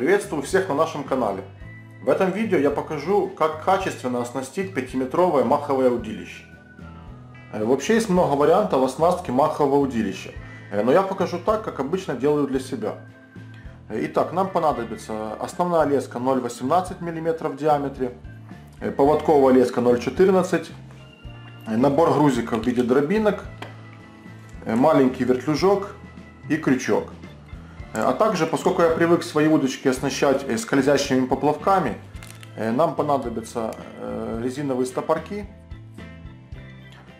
Приветствую всех на нашем канале. В этом видео я покажу, как качественно оснастить 5-метровое маховое удилище. Вообще есть много вариантов оснастки махового удилища, но я покажу так, как обычно делаю для себя. Итак, нам понадобится основная леска 0,18 мм в диаметре, поводковая леска 0,14 мм, набор грузиков в виде дробинок, маленький вертлюжок и крючок. А также, поскольку я привык свои удочки оснащать скользящими поплавками, нам понадобятся резиновые стопорки,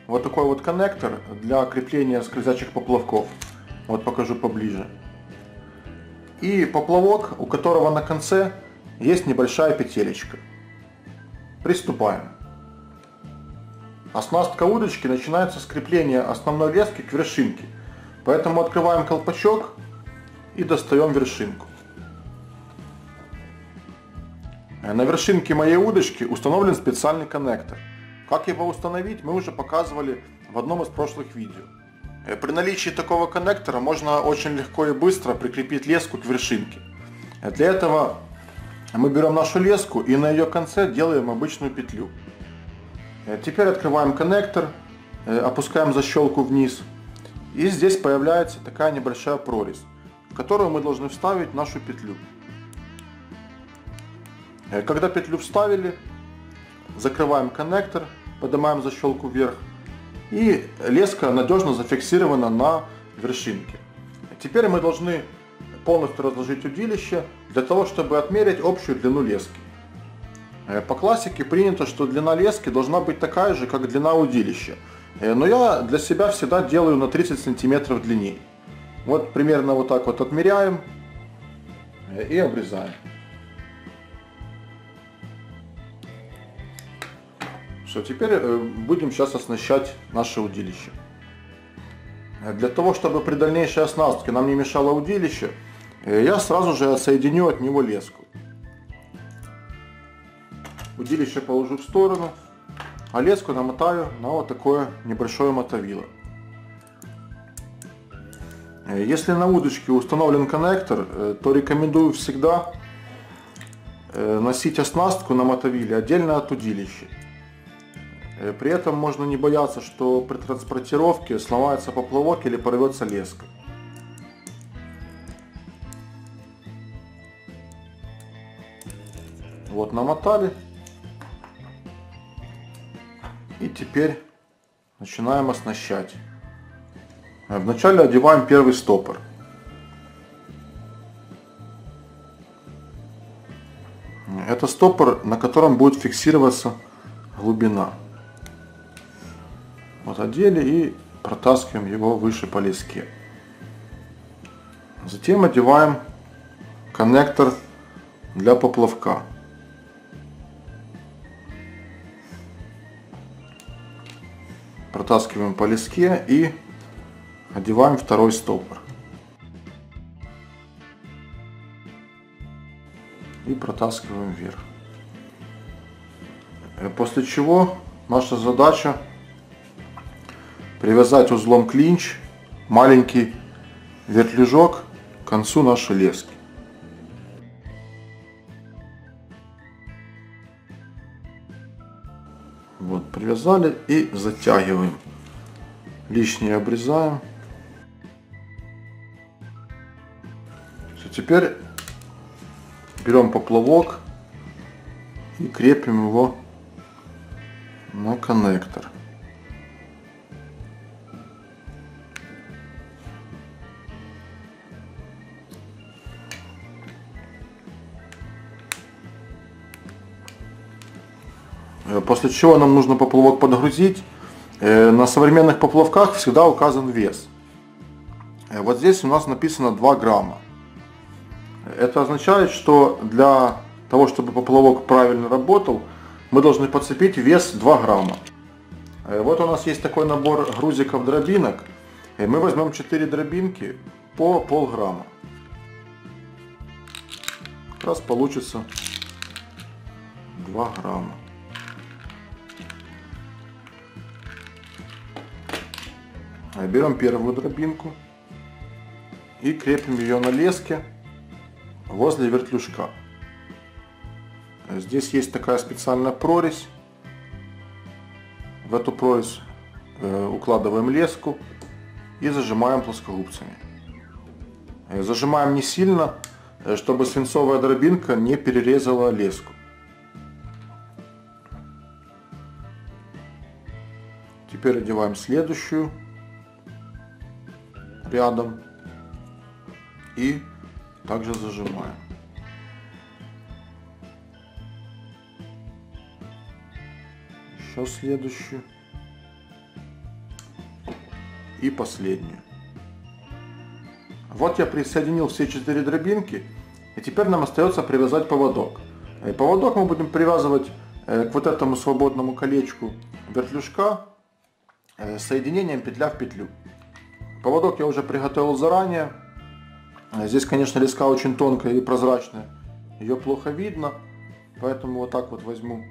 вот такой вот коннектор для крепления скользящих поплавков, вот покажу поближе, и поплавок, у которого на конце есть небольшая петелечка. Приступаем. Оснастка удочки начинается с крепления основной лески к вершинке, поэтому открываем колпачок и достаем вершинку. На вершинке моей удочки установлен специальный коннектор. Как его установить, мы уже показывали в одном из прошлых видео. При наличии такого коннектора можно очень легко и быстро прикрепить леску к вершинке. Для этого мы берем нашу леску и на ее конце делаем обычную петлю. Теперь открываем коннектор, опускаем защелку вниз, и здесь появляется такая небольшая прорезь, в которую мы должны вставить нашу петлю. Когда петлю вставили, закрываем коннектор, поднимаем защелку вверх, и леска надежно зафиксирована на вершинке. Теперь мы должны полностью разложить удилище для того, чтобы отмерить общую длину лески. По классике принято, что длина лески должна быть такая же, как длина удилища, но я для себя всегда делаю на 30 см длиннее. Вот примерно вот так вот отмеряем и обрезаем. Все, теперь будем сейчас оснащать наше удилище. Для того, чтобы при дальнейшей оснастке нам не мешало удилище, я сразу же отсоединю от него леску. Удилище положу в сторону, а леску намотаю на вот такое небольшое мотовило. Если на удочке установлен коннектор, то рекомендую всегда носить оснастку на мотовиле отдельно от удилища. При этом можно не бояться, что при транспортировке сломается поплавок или порвется леска. Вот намотали. И теперь начинаем оснащать. Вначале одеваем первый стопор. Это стопор, на котором будет фиксироваться глубина. Вот одели и протаскиваем его выше по леске. Затем одеваем коннектор для поплавка. Протаскиваем по леске и одеваем второй стопор. И протаскиваем вверх. После чего наша задача привязать узлом клинч маленький вертлюжок к концу нашей лески. Вот, привязали и затягиваем. Лишнее обрезаем. Все, теперь берем поплавок и крепим его на коннектор. После чего нам нужно поплавок подгрузить. На современных поплавках всегда указан вес. Вот здесь у нас написано 2 грамма. Это означает, что для того, чтобы поплавок правильно работал, мы должны подцепить вес 2 грамма. Вот у нас есть такой набор грузиков дробинок. Мы возьмем 4 дробинки по полграмма. Как раз получится 2 грамма. Берем первую дробинку и крепим ее на леске возле вертлюжка. Здесь есть такая специальная прорезь. В эту прорезь укладываем леску и зажимаем плоскогубцами. Зажимаем не сильно, чтобы свинцовая дробинка не перерезала леску. Теперь одеваем следующую рядом и также зажимаем. Еще следующую и последнюю. Вот я присоединил все 4 дробинки, и теперь нам остается привязать поводок. И поводок мы будем привязывать к вот этому свободному колечку вертлюжка соединением петля в петлю. Поводок я уже приготовил заранее. Здесь, конечно, леска очень тонкая и прозрачная, ее плохо видно, поэтому вот так вот возьму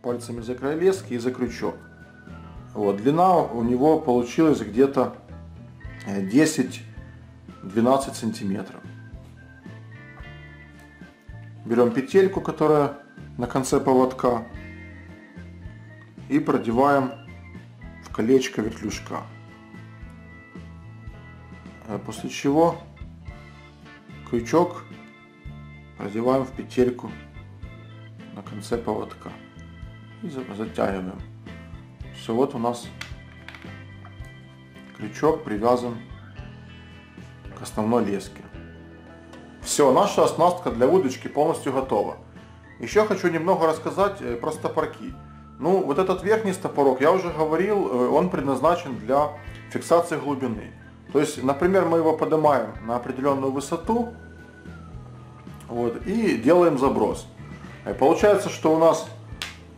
пальцами за край лески и за крючок. Вот, длина у него получилась где-то 10-12 сантиметров. Берем петельку, которая на конце поводка, и продеваем в колечко вертлюжка. После чего крючок продеваем в петельку на конце поводка и затягиваем. Все, вот у нас крючок привязан к основной леске. Все, наша оснастка для удочки полностью готова. Еще хочу немного рассказать про стопорки. Ну, вот этот верхний стопорок, я уже говорил, он предназначен для фиксации глубины. То есть, например, мы его поднимаем на определенную высоту, вот, и делаем заброс. И получается, что у нас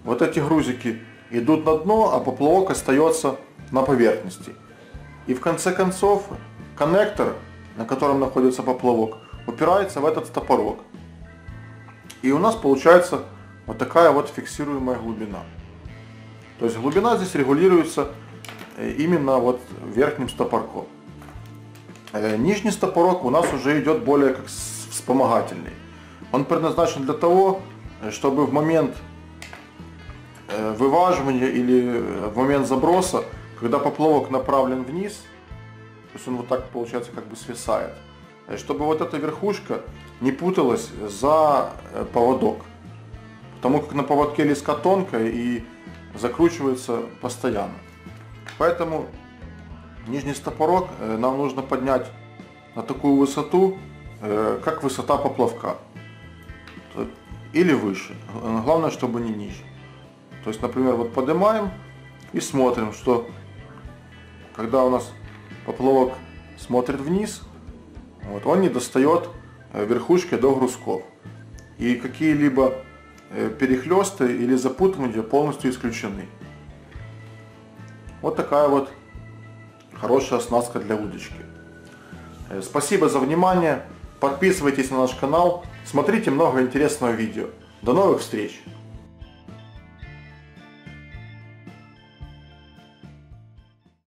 вот эти грузики идут на дно, а поплавок остается на поверхности. И в конце концов коннектор, на котором находится поплавок, упирается в этот стопорок. И у нас получается вот такая вот фиксируемая глубина. То есть глубина здесь регулируется именно вот верхним стопорком. Нижний стопорок у нас уже идет более как вспомогательный. Он предназначен для того, чтобы в момент вываживания или в момент заброса, когда поплавок направлен вниз, то есть он вот так, получается, как бы свисает, чтобы вот эта верхушка не путалась за поводок, потому как на поводке леска тонкая и закручивается постоянно. Поэтому нижний стопорок нам нужно поднять на такую высоту, как высота поплавка, или выше. Главное, чтобы не ниже. То есть, например, вот поднимаем и смотрим, что когда у нас поплавок смотрит вниз, вот, он не достает верхушкой до грузков. И какие-либо перехлесты или запутывания полностью исключены. Вот такая вот хорошая оснастка для удочки. Спасибо за внимание. Подписывайтесь на наш канал. Смотрите много интересного видео. До новых встреч!